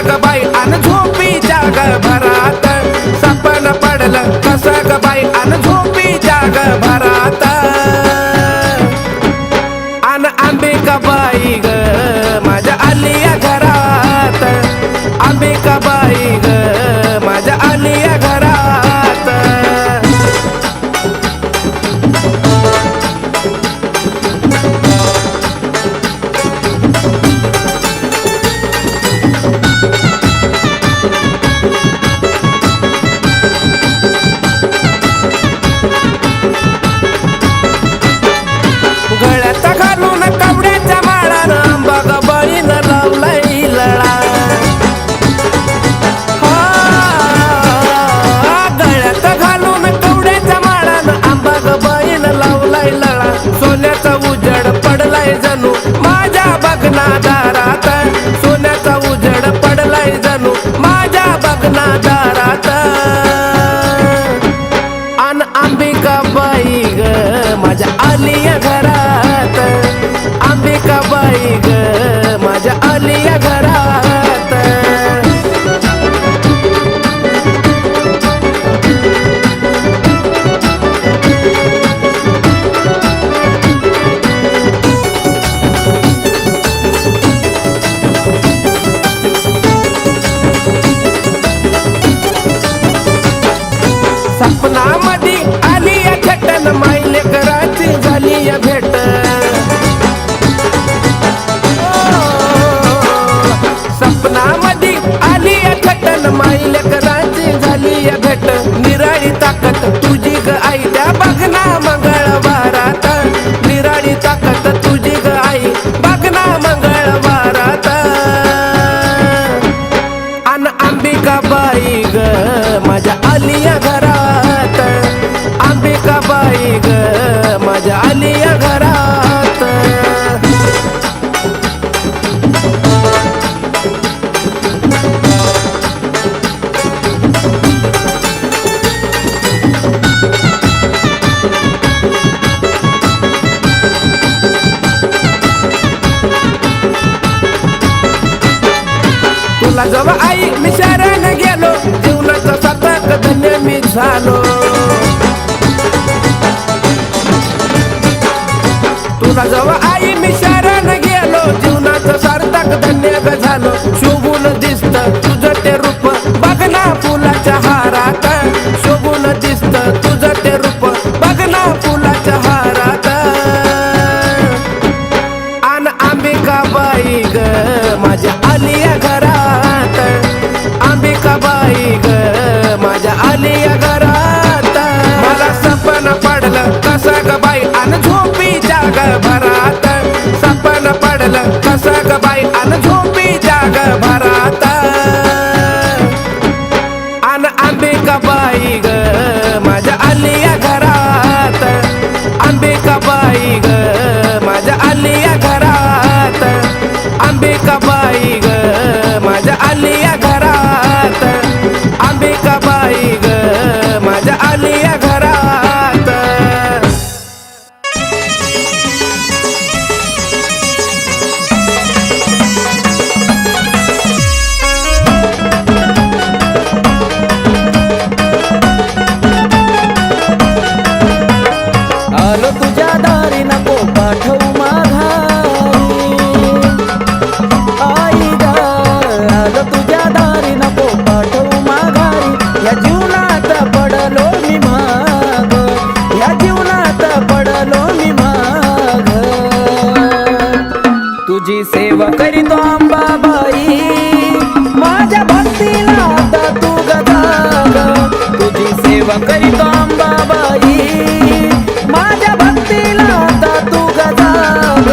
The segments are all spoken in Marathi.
ग बाई अन झोपीच्या ग भरात सपन पडलं कसं ग बाई अन झोपीच्या ग भरात अन अंबिकाबाई ग माझ्या आलिया घरात अंबिकाबाई ग माझ्या आलिया घरात गळ्यात घालून कवड्याच्या माळानं अंबाबाईनं लावलाय लळा गळ्यात घालून कवड्याच्या माळानं अंबाबाईनं लावलाय लळा सोन्याचा उजड पडलाय जणू माझ्या बघनादारात सोन्याचा उजड पडलाय जणू माझ्या बघनादारात अन अंबिकाबाई ग माझ्या आलिया घरात अंबिकाबाई ग माझ्या आलिया घरात सपनामध्ये आलिया थेटन मायले कराची झाली या भेट सपनामध्ये आलिया थेटन मायले कराची झाली या भेट निराळी ताकद तुझी ग आई त्या बघना मंगळवारात निराळी ताकद तुझी ग आई बघना मंगळवारात अन अंबिकाबाई ग माझ्या आलिया घरात अंबिकाबाई ग माझ्या आलिया घरात तुला जवळ आई मी शरण गेलो जीवनाचं सार्थक धन्य मी झालो तुला जवळ आई मी शरण गेलो जीवनाचं सार्थक धन्य झालो शोभून दिसत तुझं ते रूप बघना फुलाच्या हारात शोभून दिसत तुझं ते रूप बघना फुलाच्या हारात अन अंबिकाबाई ग माझ्या आलिया घरात अंबिकाबाई ग माझ्या आलिया घरात मला सपन पडलं कसं ग बाई अन झोपीच्या ग भरात सपन पडलं कसं ग बाई अन झोपीच्या ग भरात अन अंबिकाबाई ग माझ्या आलिया घरात अंबिकाबाई ग माझ्या आलिया घरात अंबिकाबाई ग माझ्या आलिया घरात अंबिकाबाई ग माझ्या आलिया घरात आलो तुझ्या दारी नको पाठवू माघारी आई ग आलो तुझ्या दारी नको पाठवू माघारी या जीवनात पडलो मी माग या जीवनात पडलो मी माग तुझी सेवा करीतो अंबाबाई माझ्या भक्तीला आता तू गजाग तुझी सेवा करीतो अंबाबाई माझ्या भक्तीला आता तू गजाग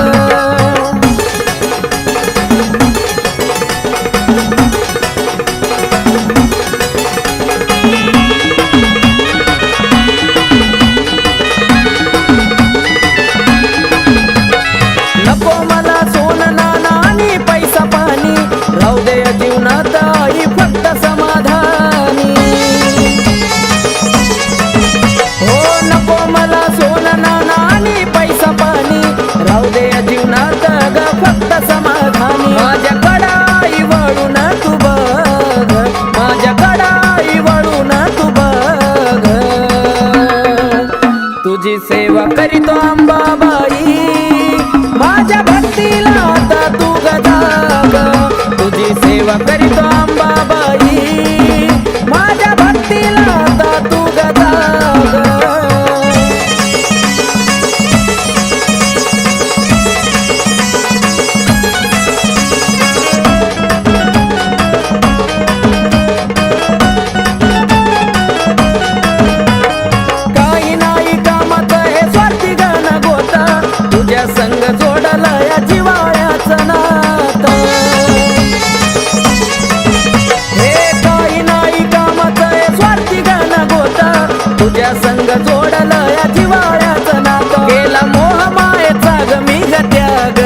नको मला सोनं नाणं आणि पैसा पाणी राहू दे या जीवनात आई फक्त समाधानी करीतो अंबाबाई माझ्या भक्तीला आता तू गजाग तुझी सेवा करीतो अंबाबाई माझ्या भक्तीला आता तू गजाग काही नाही कामात हे स्वार्थी गण गोता तुझ्या संग जोडला या जिवाळ्याचं नातं हे काही नाही कामात हे स्वार्थी गण गोता तुझ्या संग जोडला या जिवाळ्याचं नातं केला मोह मायेचा ग मी ग त्याग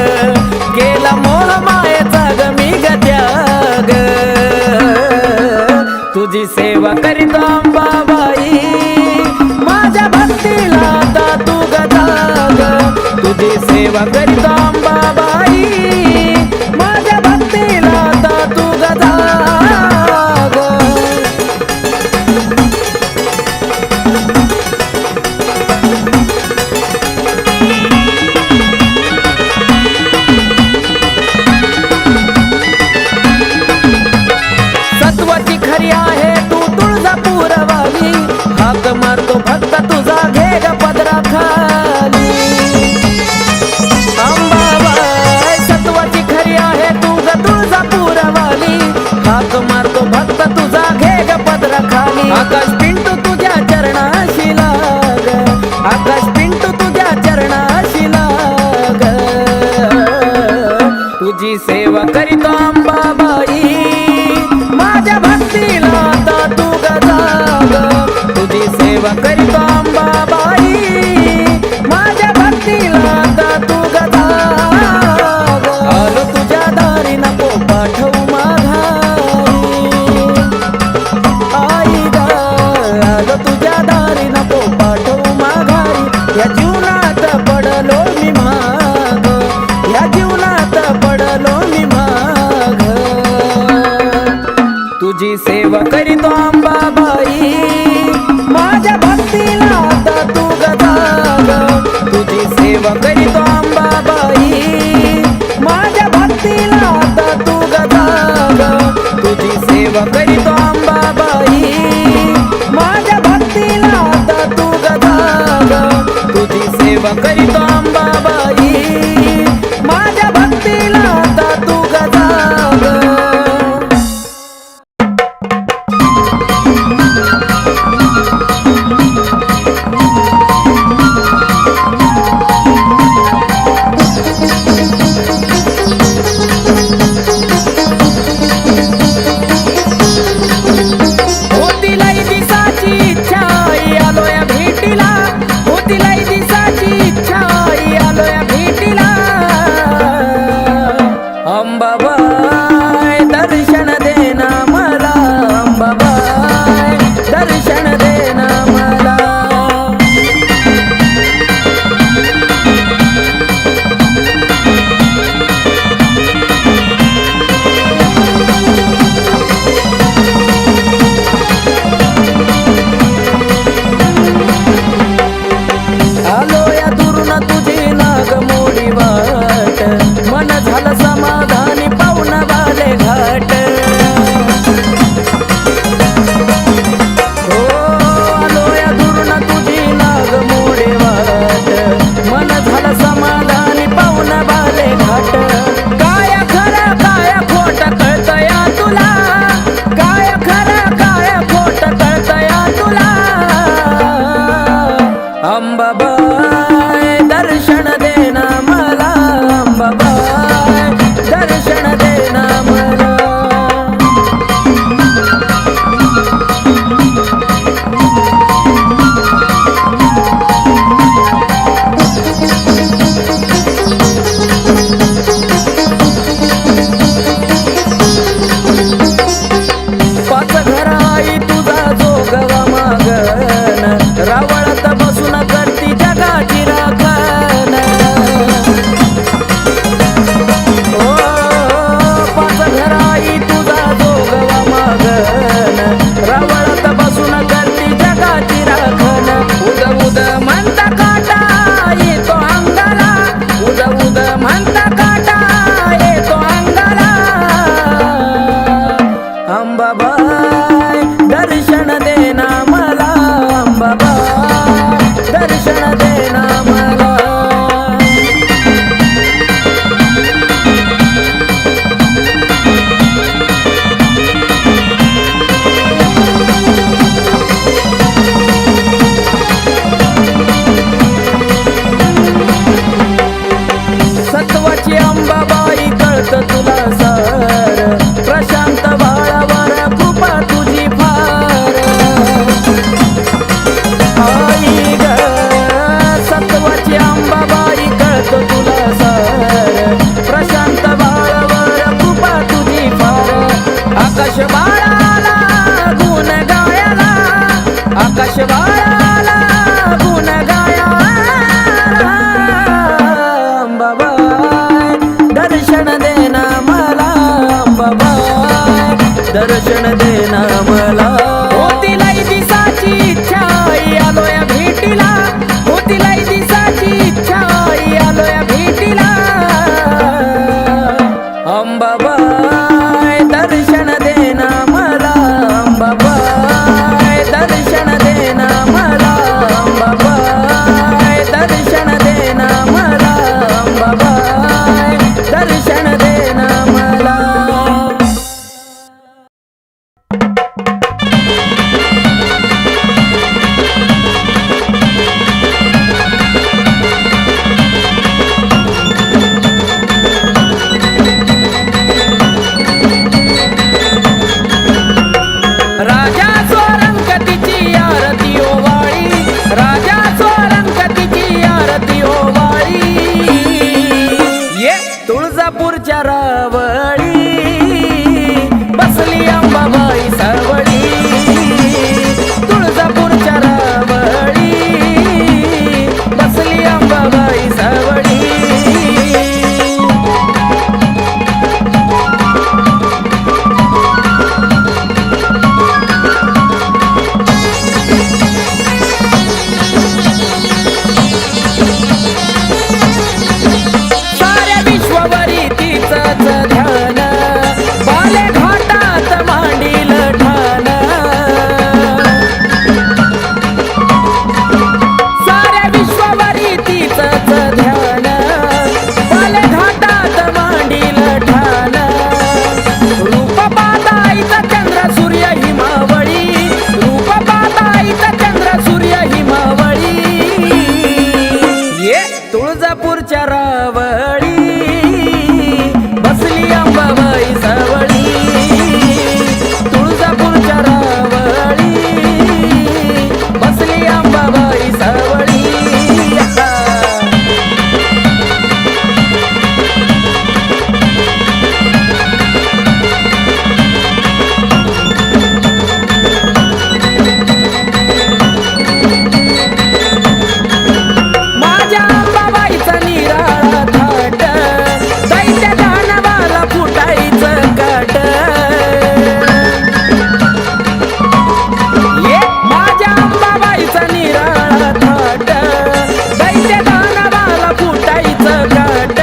केला मोह मायेचा ग मी ग त्याग तुझी सेवा करीतो अंबाबाई माझ्या भक्तीला आता तू गजाग तुझी सेवा करीतो अंबाबाई माझ्या भक्तीला आता तू गजाग सत्वाची खरी आहे तू तुळजापूरवाली हाक मारतो भक्त तुझा घे ग पदरा खाली अंबाबाई सत्वाची खरी आहे तू ग तुळजापूरवाली हाक मारतो भक्त तुझा घे ग पदरा खाली आकाश पिंटू तुझ्या चरणाशी लाग आकाश पिंटू तुझ्या चरणाशी लाग तुझी सेवा करीतो अंबाबाई माझ्या भक्तीला आता तू गजाग तुझी सेवा करीतो अंबाबाई माझ्या भक्तीला आता तू गजाग आलो तुझ्या दारी नको पाठवू माघारी आई ग आलो तुझ्या दारी नको पाठवू माघारी या जीवनात पडलो मी माग या जीवनात पडलो मी माग तुझी सेवा करीतो अंबाबाई माझ्या भक्तीला आता तू गजाग तुझी सेवा करीतो अंबाबाई माझ्या भक्तीला आता तू गजाग तुझी सेवा करीतो अंबाबाई माझ्या भक्तीला आता तू गजाग तुझी सेवा करीतो अंबाबाई माझ्या भक्तीला आता तू गजाग होती लई दिसाची इच्छा आलो या भेटीला होती लई दिसाची इच्छा आलो या भेटीला अंबाबाई दर्शन देना मला अंबाबाई दर्शन देना मला आलो या दुरून तुझी नाग मोडी वाट मन झालं समाधानी पाहुण बाले घाट हो आलो या दुरून तुझी नाग मोडी वाट मन झालं समाधानी पाहुण बाले घाट काय खरं काय खोट कळतया तुला काय खरं काय खोट कळतया तुला अंबाबाई दर्शन देना मला अंबाबाई दर्शन देना मला. होती लई दिसाची इच्छा आलोया भेटीला, होती लई दिसाची इच्छा आलोया भेटीला. अंबाबाई दर्शन देना मला, अंबाबाई दर्शन देना मला, अंबाबाई दर्शन देना मला, अंबाबाई दर्शन देना मला. राजा स्वरंगतीची आरती ओवाळी, राजा स्वरंगतीची आरती ओवाळी. ये तुळजापूरच्या रावळी बसली अंबाबाई सावळी, तुळजापूरच्या रावळी बसली अंबाबाई सावळी. साऱ्या विश्ववरी तिचंच ध्यान, बाले घाटात मांडील ठाण. साऱ्या विश्ववरी तिचंच ध्यान, बाले घाटात मांडील ठाण. रूप पाहताईचा चंद्र सूर्य हिमावळी, रूप पाहताईचा चंद्र सूर्य हिमावळी. ये तुळजापूरच्या रावळी बसली अंबाबाई सावळी, तुळजापूरच्या रावळी बसली अंबाबाई सावळी. माझ्या अंबाबाईचा निराळा थाट, दैत्य दानवाला फुटायचं काट. ये माझ्या अंबाबाईचा निराळा थाट, दैत्य दानवाला फुटायचं काट.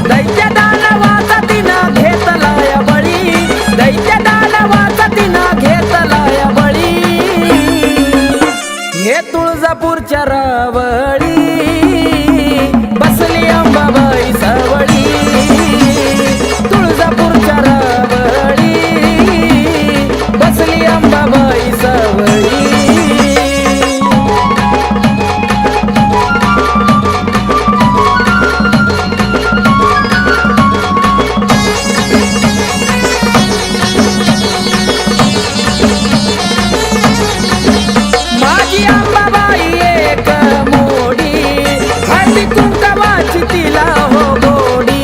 दैत्य दानवाचा तिनं घेतलाय बळी, दैत्य दानवाचा तिनं घेतलाय बळी. हे तुळजापूरच्या रावळी बसली अंबाबाई सावळी, तुळजापूरच्या रावळी बसली अंबाबाई सावळी. माझी अंबाबाई एक मोडी, हळदी कुंकवाची तिला हो गोडी.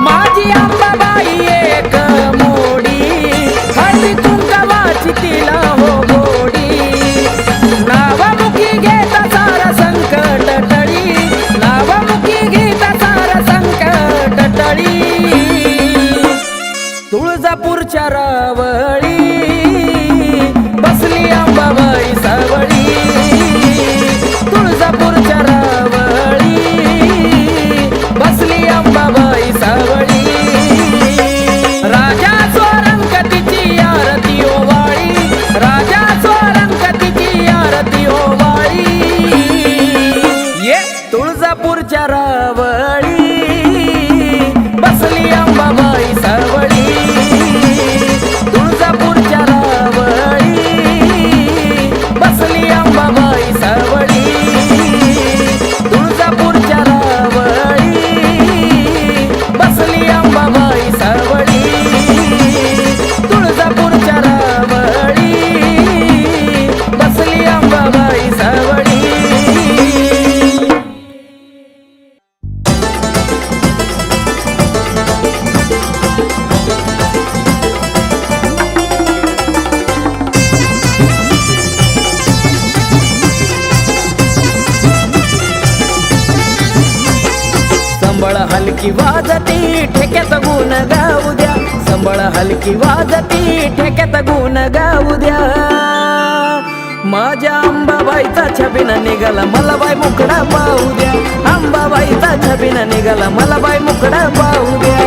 माझी अंबाबाई एक मोडी, हळदी कुंकवाची तिला हो गोडी. नावामुखी घेता सारा संकट टळी, नावामुखी घेता सारा संकट टळी. तुळजापूरच्या रावळी बसली अंबाबाई सावळी, तुळजापूरच्या रावळी बसली अंबाबाई सावळी. राजा स्वरंगतीची आरती ओवाळी, राजा स्वरंगतीची आरती ओवाळी. ये तुळजापूरच्या रावळी बसली अंबाबाई सावळी, तुळजापूरच्या रावळी बसली अंबाबाई सावळी, तुळजापूरच्या रावळी बसली अंबाबाई सावळी, तुळजापूरच्या रावळी बसली अंबाबाई सावळी. संबळ हलकी वाजती ठेक्यात गुण गाऊ द्या, संबळ हलकी वाजती ठेक्यात गुण गाऊ द्या. माझ्या अंबाबाईचा छबिना निघाला मला बाई मुकडा पाहू द्या, अंबाबाईचा छबिना निघाला मला बाई मुकडा पाहू द्या.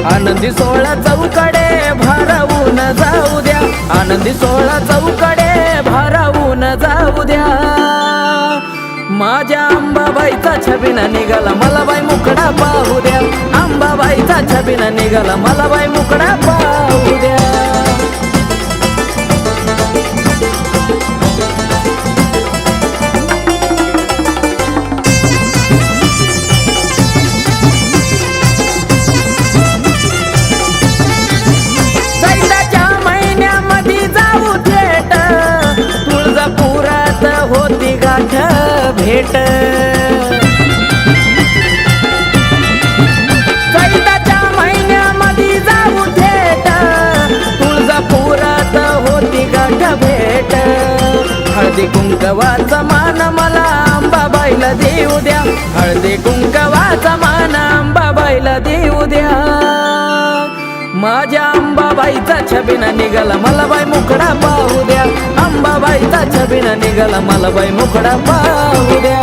आनंदी सोळा चौकडे भारावून जाऊ द्या, आनंदी सोळा चौकडे भारावून जाऊ द्या. माझ्या अंबाबाईचा छबिना निघाला मला बाई मुकडा पाहू द्या, अंबाबाईचा छबिना निघाला मला बाई मुकडा पाहू द्या. भेट चैताच्या महिन्यामध्ये जाऊ थेट, तुळजापुरात होती गाठ भेट. हळदी कुंकवाचा मान मला अंबाबाईला देऊ द्या, हळदी कुंकवाचा मान अंबाबाईला देऊ द्या. माझ्या अंबाबाईचा छबिना निघाला मला बाई मुकडा पाहू द्या, अंबाबाईचा छबिना निघाला मला बाई मुकडा पाहू द्या.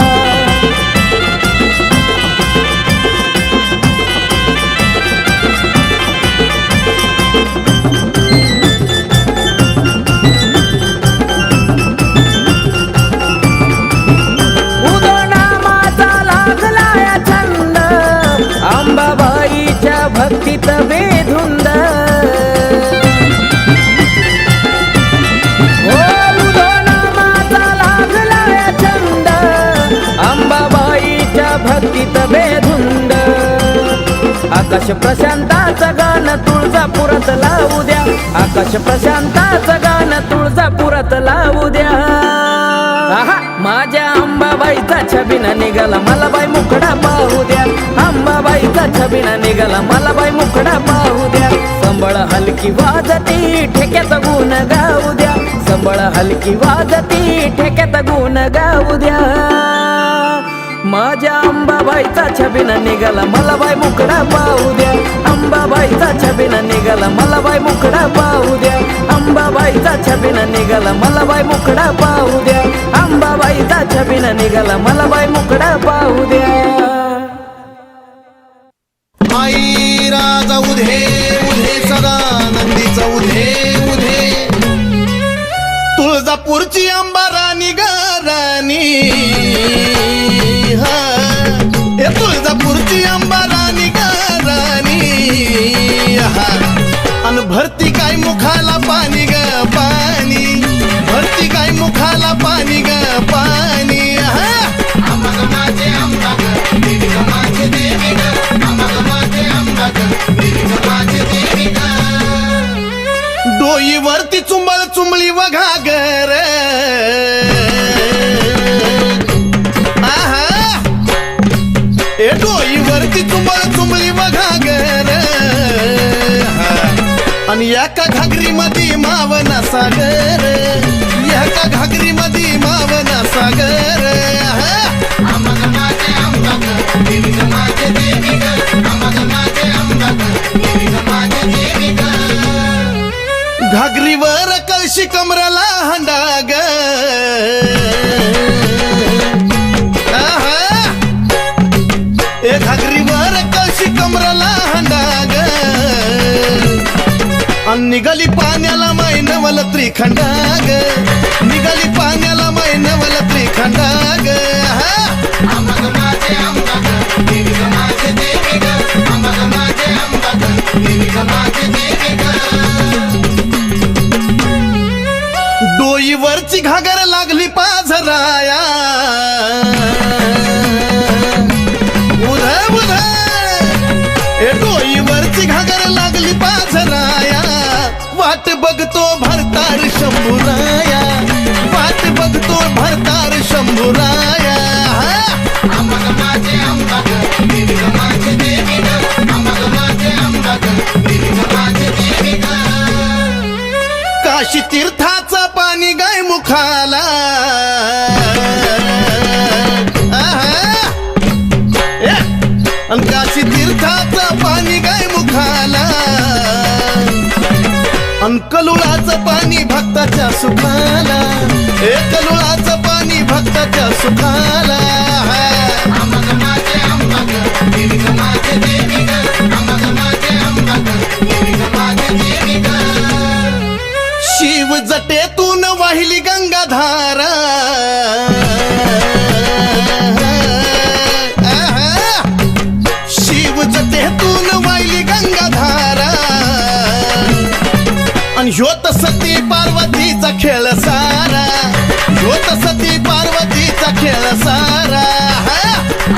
उदोनामाचा लागलाय छंद, अंबाबाईच्या भक्तीत बेधुंद. भक्तीत बेधुंद आकाश प्रशांताचं गाणं तुळजापुरात लावू द्या, आकाश प्रशांताचं गाणं तुळजापुरात लावू द्या. माझ्या अंबाबाईचा छबिना निघाला मला बाई मुकडा पाहू द्या, अंबाबाईचा छबिना निघाला मला बाई मुकडा पाहू द्या. संबळ हलकी वाजती ठेक्यात गुण गाऊ द्या, संबळ हलकी वाजती ठेक्यात गुण गाऊ द्या. माझ्या अंबाबाईचा छबिना निघाला मला बाई मुकडा पाहू द्या, अंबाबाईचा छबिना निघाला मला बाई मुकडा पाहू द्या, अंबाबाईचा छबिना निघाला मला बाई मुकडा पाहू द्या, अंबाबाईचा छबिना निघाला मला बाई मुकडा पाहू द्या. आई राजा उधे उधे सदा नंदीचा उधे उधे, तुळजापूरची अंबा राणी ग राणी, हे तुळजापूरची अंबा राणी ग राणी. अन भरती काय मुखाला पाणी ग पाणी, भरती काय मुखाला पाणी ग पाणी. डोईवरती चुंबळ चुंबळी वघागर, डोईवरती चुंबळ चुंबळी वघागर. आणि एका घागरी मध्ये मावना सागर, एका घागरी मध्ये मावना सागर. घागरीवर कळशी कमराला हंडाग, ए घागरीवर कळशी कमराला हंडाग. निघाली पाण्याला मैनवल त्रिखंडाग, निघाली पाण्याला मैनवल त्रिखंडाग. डोईवरची घागर लागली पाझराया, बघतो भरतार शंभूराया, वाट बघतो भरतार शंभूराया. अंबाग माझे अंबाग देवी ग माझे देवी ग, अंबाग माझे अंबाग देवी ग माझे देवी ग. काशी तीर्थाचं पाणी गाय मुखाला, काशी तीर्थाचं पाणी गाय मुखाला, अन कलुळाचं पाणी भक्ताच्या सुखाला, कलुळाचं पाणी भक्ताच्या सुखाला. अंबाग माझे अंबाग देवी ग माझे देवी ग, अंबाग माझे अंबाग देवी ग माझे देवी ग. शिव जटेतून वाहिली गंगाधारा, शिव जटेतून वाहिली गंगाधारा, आणि ह्योत सती पार्वतीचा खेळ सारा, ह्योत सती पार्वतीचा खेळ सारा.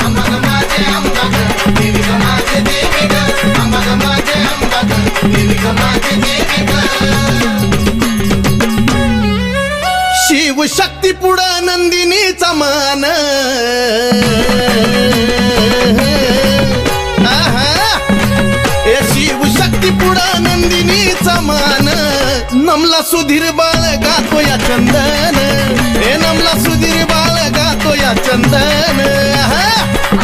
अंबाग माझे अंबाग देवी ग माझे देवी ग, अंबाग माझे अंबाग देवी ग माझे देवी ग. शिव शक्ती पुढं नंदिनीचा मान, ए शिव शक्ती पुढं नंदिनीचा मान, नमला सुधीर बाळ गातो या चंदन, ए नमला सुधीर बाळ गातो या चंदन.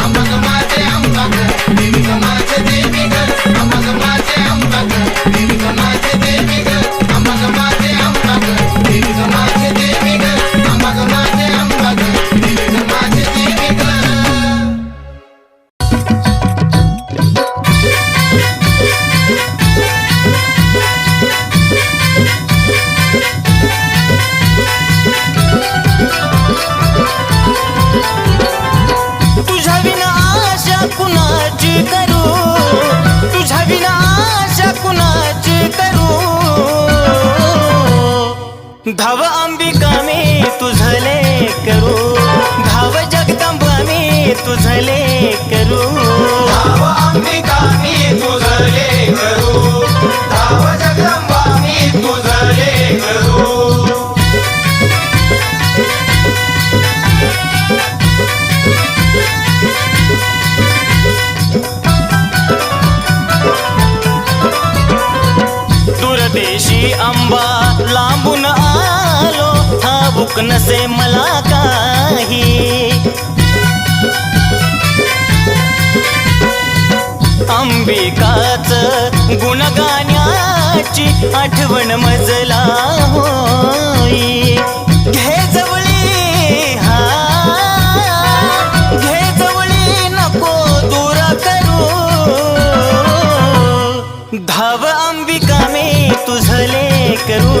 अंबाग माझे अंबाग देवी ग माझे देवी ग, अंबाग माझे अंबाग देवी ग माझे देवी ग, अंबाग माझे अंबाग देवी ग माझे देवी ग, अंबाग माझे अंबाग देवी ग माझे देवी ग. तुझ्या विना आशा कुणाची करू, तुझ्या विना आशा कुणाची करू. धाव अंबिका मी तुझले करू, धाव जगदंबा मी तुझले करू. धाव अंबिका मी तुझले करू, धाव जगदंबा मी तुझले करू. दूरदेशी अंबा लांबून आलो, ठाऊक नसे मला काही. अंबिकाच गुण गाण्याची आठवण मजला होई. घे जवळी हा, घे जवळी नको दूर करू. धाव अंबिका मी तुझले करू,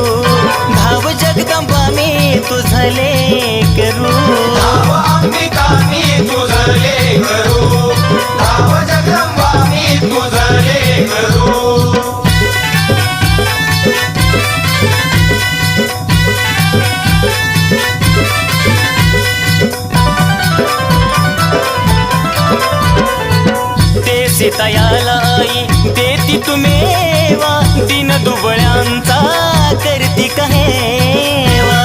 धाव जगदंबा मी तुझले करू. धाव अंबिका मी तुझले करू, धाव जगदंबा मी तुझले करू. ते सीतायाला आई देती तुमेवा, दिन दुबळ्यांचा करती कहेवा.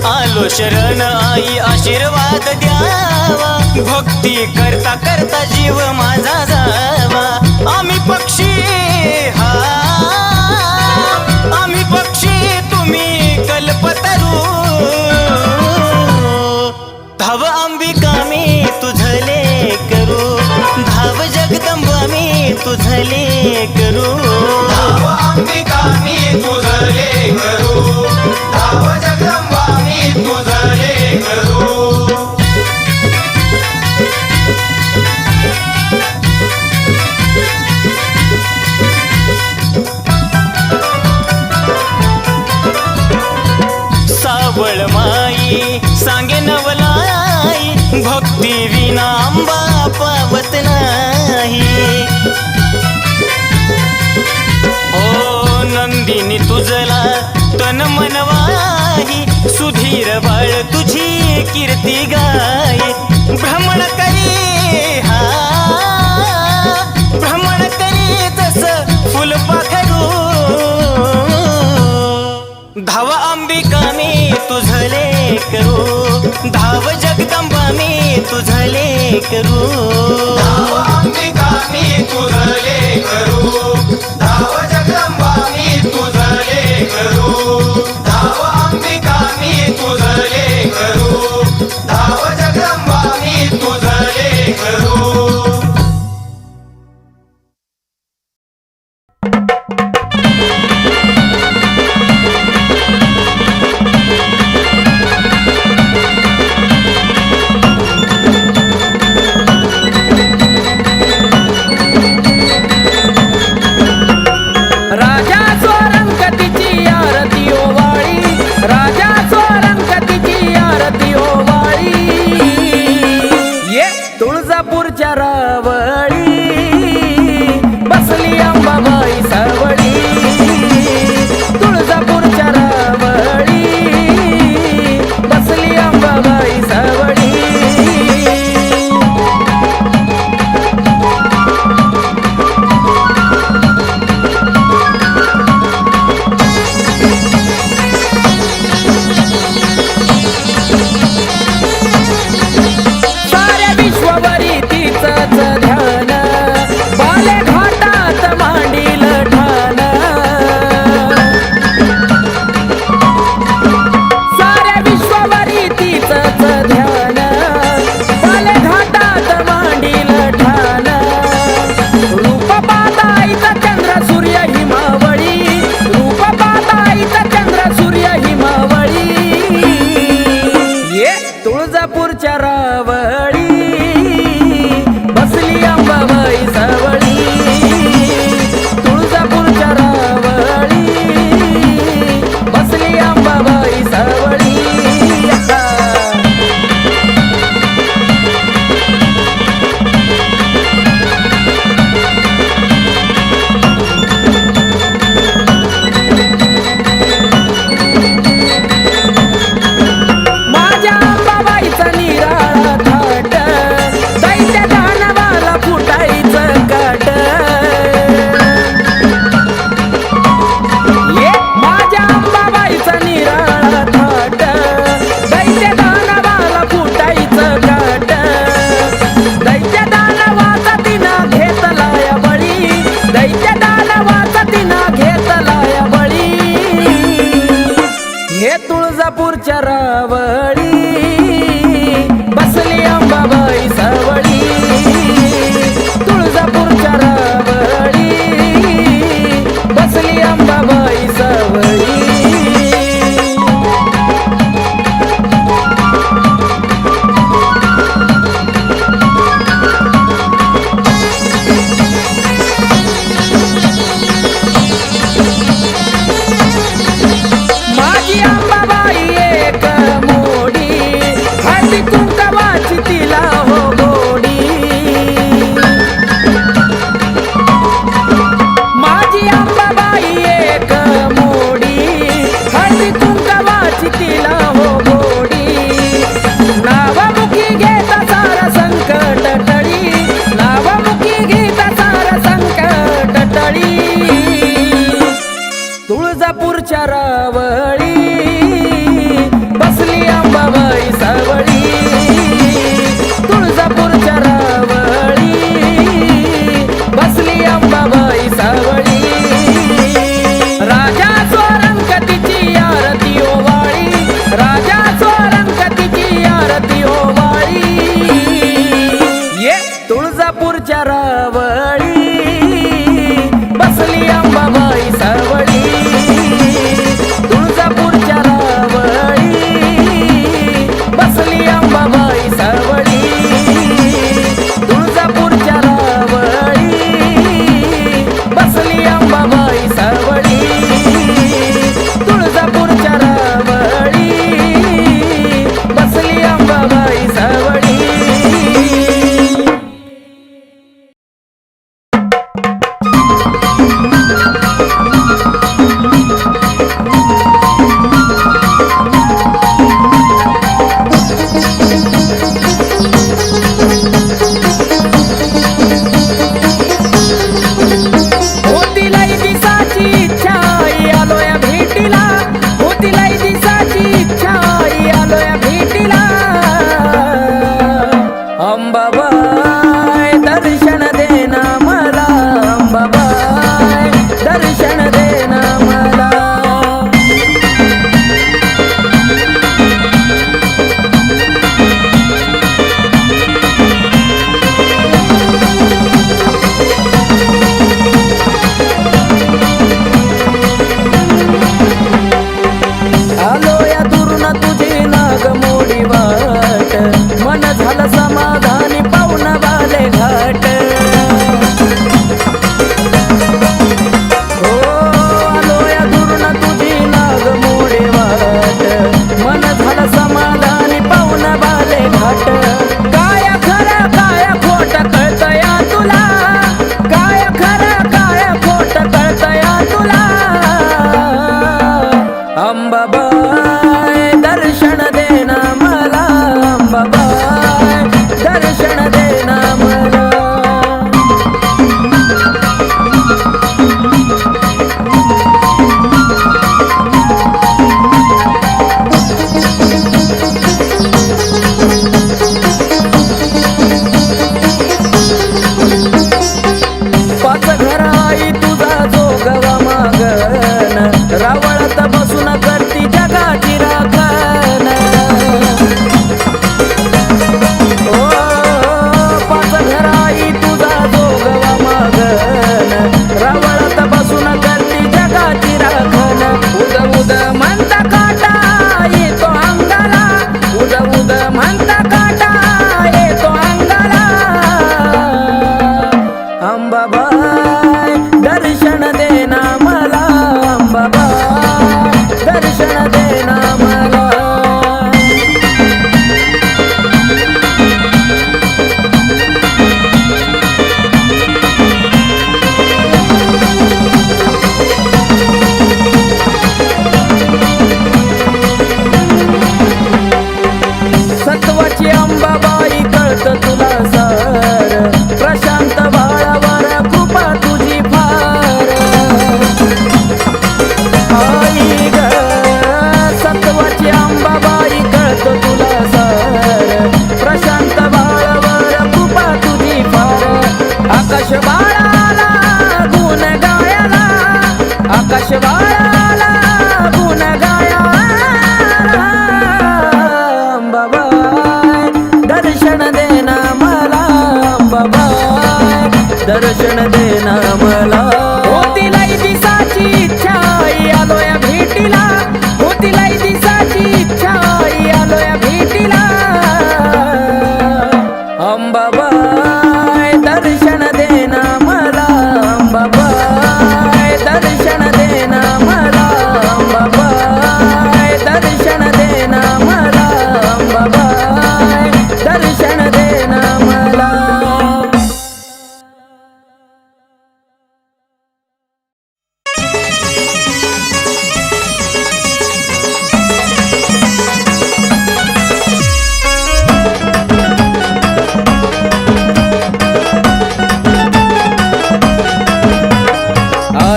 आलो शरण आई आशीर्वाद द्यावा, भक्ती करता करता जीव माझा जावा. आम्ही पक्षी हा, आम्ही पक्षी तुम्ही कल्पतरू. धाव अंबिका मी तुझले करू, धाव जगदंबा मी तुझले करू. धाव अंबिका मी तुझले करू, धाव जगदंबा मी तुझले करू. सावळ माई सांगे नवलाई, भक्ती विना अंबा पावत नाही. ओ नंदिनी तुझला तन मनवाही, सुधीर बाळ तुझी कीर्ती गाय. भ्रमण करी हा, भ्रमण करी तस लेकरू धाव अंबिका मी तुझं लेकरू धाव जगदंबा मी तुझं लेकरू धाव अंबिका मी तुझं लेकरू धाव जगदंबा मी तुझं लेकरू राजा स्वरंगतीची आरती ओवाळी राजा स्वरंगतीची आरती ओवाळी ये तुळजापूरच्या रावळी बसली अंबाबाई सावळी तुळजापूरच्या रावळी बसली अंबाबाई सावळी साऱ्या विश्वभरी तिचंच ध्यान बाले घाटात मांडील ठाण साऱ्या विश्वभरी तिचंच ध्यान बाले घाटात मांडील ठाण रूप पाहताईचा चंद्र सूर्य हिमावळी रूप पाहताईचा चंद्र सूर्य हिमावळी ये तुळजापूरच्या रावळी बसली अंबाबाई सावळी तुळजापूरच्या रावळी बसली अंबाबाई सावळी माझ्या अंबाबाईचा निराळा थाट दैत्य दानवाला फुटायचं काट ये माझ्या अंबाबाईचा निराळा थाट दैत्य दानवाला फुटायचं काट दैत्य दानवाचा तिनं घेतलाय बळी दैत्य दानवाचा तिनं घेतलाय बळी हे तुळजापूरच्या रावळी बसली अंबाबाई सावळी तुळजापूरच्या रावळी बसली अंबाबाई सावळी माझी अंबाबाई एक मोड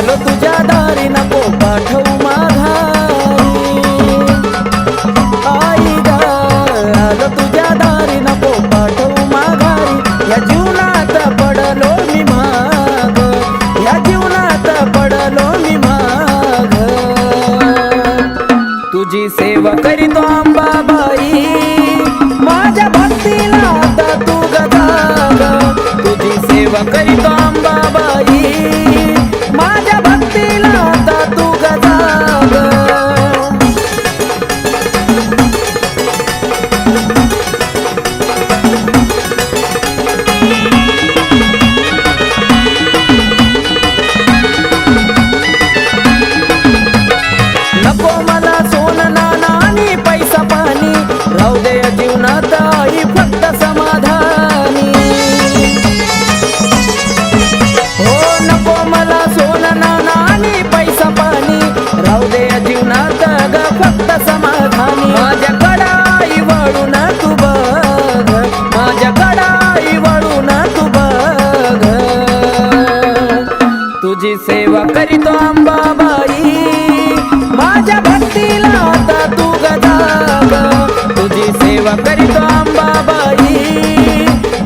आलो तुझ्या दारी नको पाठवू माघारी आई ग आलो तुझ्या दारी नको पाठवू माघारी या जीवनात पडलो मी माग या जीवनात पडलो मी माग तुझी सेवा करीतो अंबाबाई माझ्या भक्तीला आता तू गजाग तुझी सेवा करीतो अंबाबाई माझ्या भक्तीला आता तू गजाग नको मला सोनं नाणं आणि पैसा पाणी राहू दे या जीवनात आई फक्त समाधानी हो नको मला सोनं नाणं आणि पैसा पाणी राहू दे या जीवनात ग फक्त समाधानी माझ्याकडं आई वळून तू बघ माझ्याकडं आई वळून तू बघ तुझी सेवा करीतो अंबाबाई माझ्या भक्तीला आता तू गजाग तुझी सेवा करीतो अंबाबाई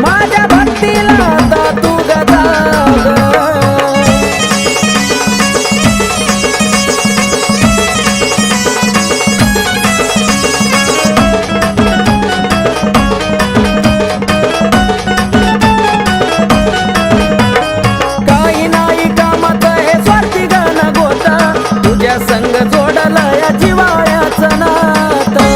माझ्या भक्तीला आता तू गजाग काही नाही कामात हे स्वार्थी गाण गोता तुझ्या संग जोडला या जिवाळ्याचं नातं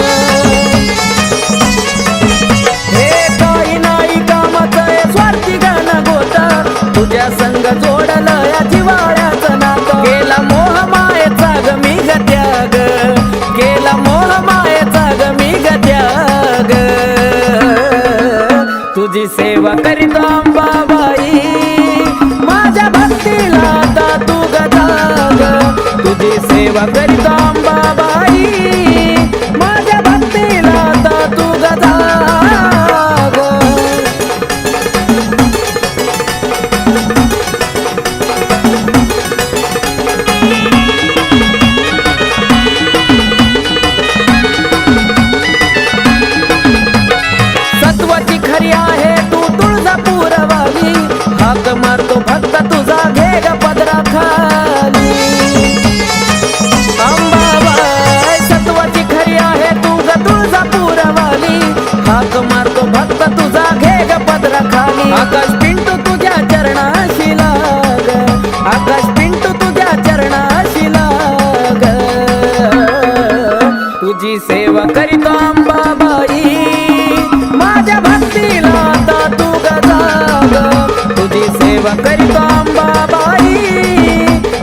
हे काही नाही कामात हे स्वार्थी गाण गोता तुझ्या संग जोडला या जिवाळ्याचं नातं केला मोह मायेचा ग मी ग त्याग केला मोह मायेचा ग मी ग त्याग तुझी सेवा करीतो अंबाबाई माझ्या भक्तीला आता तू गजाग तुझी सेवा करीतो अंबाबाई माझ्या भक्तीला आता तू गजाग सत्वाची खरी आहे तू तुळजापूर वाली हाक मारतो भक्त तुझा घे ग पदरा खाली अंबाबाई सत्वाची खरी आहे तू ग तुळजापूर वाली हाक मारतो भक्त तुझा घे ग पदरा खाली आकाश पिंटू तुझ्या चरणाशी लाग आकाश पिंटू तुझ्या चरणाशी लाग तुझी सेवा करीतो अंबाबाई माझ्या भक्तीला आता तू गजाग तुझी सेवा करीतो अंबाबाई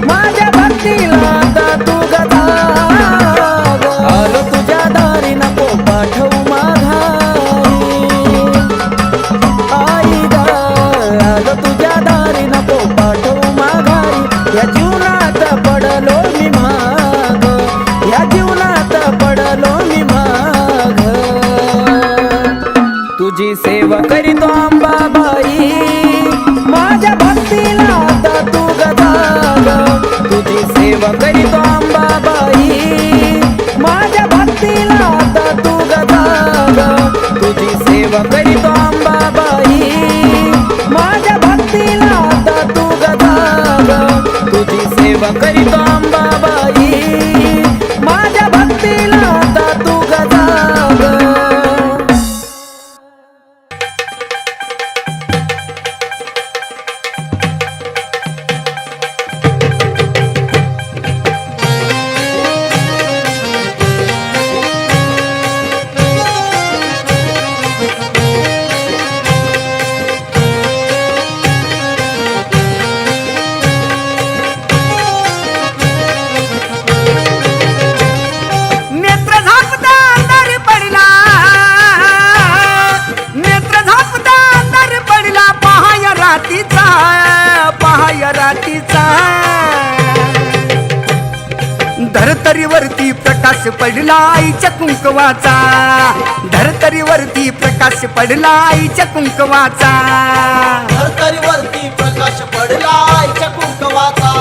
माझ्या भक्तीला आता तू गजाग आलो तुझ्या दारी नको पाठवू माघारी आई ग आलो तुझ्या दारी नको पाठवू माघारी या जीवनात पडलो मी माग या जीवनात पडलो मी माग तुझी सेवा करीतो अंबाबाई माझ्या भक्तीला आता तू गजाग तुझी सेवा करीतो अंबाबाई माझ्या भक्तीला आता तू गजाग तुझी सेवा करीतो अंबाबाई माझ्या भक्तीला आता तू गजाग तुझी सेवा करीतो अंबाबाई माझ्या भक्तीला आता तू गजाग धरतरीवरती प्रकाश पडला आईच्या कुंकवाचा, धरतरीवरती प्रकाश पडला आईच्या कुंकवाचा, धरतरीवरती प्रकाश पडला आईच्या कुंकवाचा.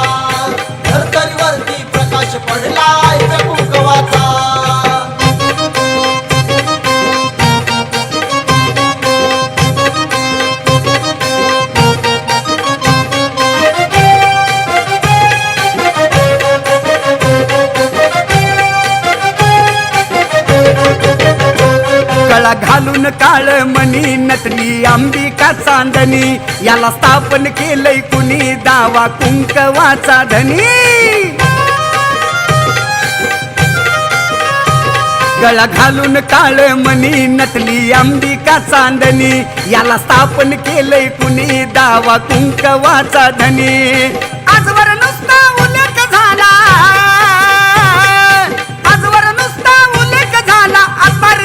गळा घालून काळ मणी नटली अंबिका चांदणी याला स्थापन केलंय कुणी दावा कुंकवाचा धनी गळा घालून काळ मणी नटली अंबिका चांदणी याला स्थापन केलंय कुणी दावा कुंकवाचा धनी आजवर नुसता उल्लेख झाला आजवर नुसता उल्लेख झाला अत्तर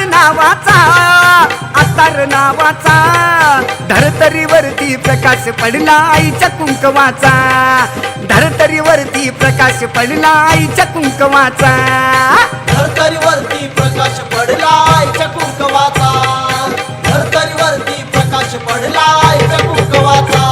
नावाचा धरतरीवरती प्रकाश पडला आईच्या कुंकवाचा धरतरीवरती प्रकाश पडला आईच्या कुंकवाचा धरतरीवरती प्रकाश पडला आईच्या कुंकवाचा धरतरीवरती प्रकाश पडला आईच्या कुंकवाचा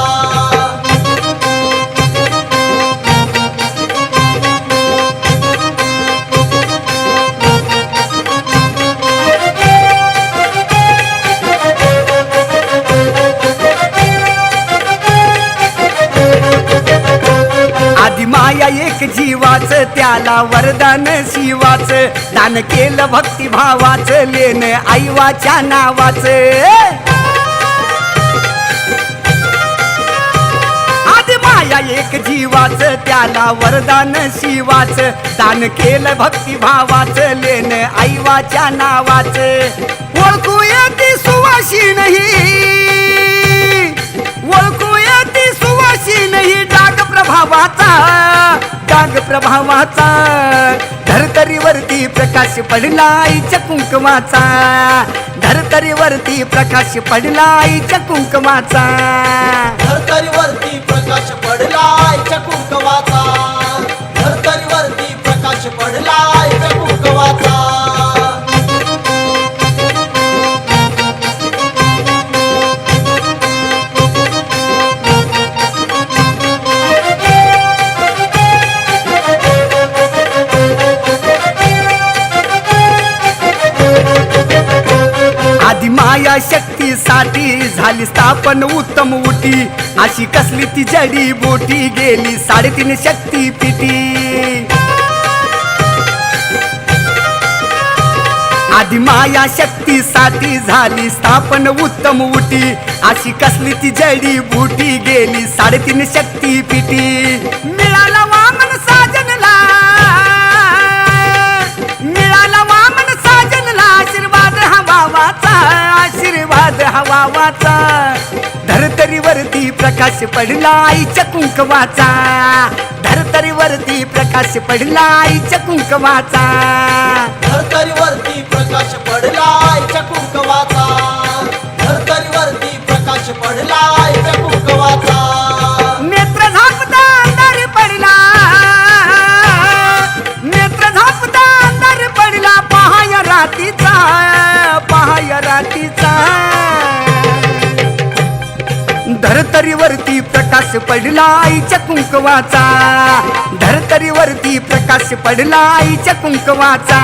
आधी माया एक जीवाच त्याला वरदान शिवाच दान केलं भक्तिभावाच लेन आईवाच्या नावाच आधी माया एक जीवाच त्याला वरदान शिवाच दान केलं भक्तिभावाच लेन आईवाच्या नावाच ओळखू येती सुवाशी नाही ओळखू येती सुवाशी नाही डाग प्रभावाचा धरतरीवरती प्रकाश पडला आईच्या कुंकवाचा धरतरीवरती प्रकाश पडला आईच्या कुंकवाचा धरतरीवरती प्रकाश पडला आईच्या कुंकवाचा धरतरीवरती प्रकाश पडला आईच्या कुंकवाचा आधी माया शक्तीसाठी झाली स्थापन उत्तम उटी अशी कसली ती जडी बोटी गेली 3.5 शक्तीपीठी आधी माया शक्तीसाठी झाली स्थापन उत्तम उटी अशी कसली ती जडी बूटी गेली 3.5 शक्तीपीठी मिळाला वामन साजनला मिळाला वामन साजनला आशीर्वाद हवावाचा धरतरीवरती प्रकाश पडला आईच्या कुंकवाचा धरतरीवरती प्रकाश पडला आईच्या कुंकवाचा धरतरीवरती प्रकाश पडला आईच्या कुंकवाचा धरतरीवरती प्रकाश पडला आईच्या कुंकवाचा नेत्र झापता अंधार पडला नेत्र झापता अंधार पडला पहाय रातीचा धरतरीवरती प्रकाश पडला आईच्या कुंकवाचा धरतरीवरती प्रकाश पडला आईच्या कुंकवाचा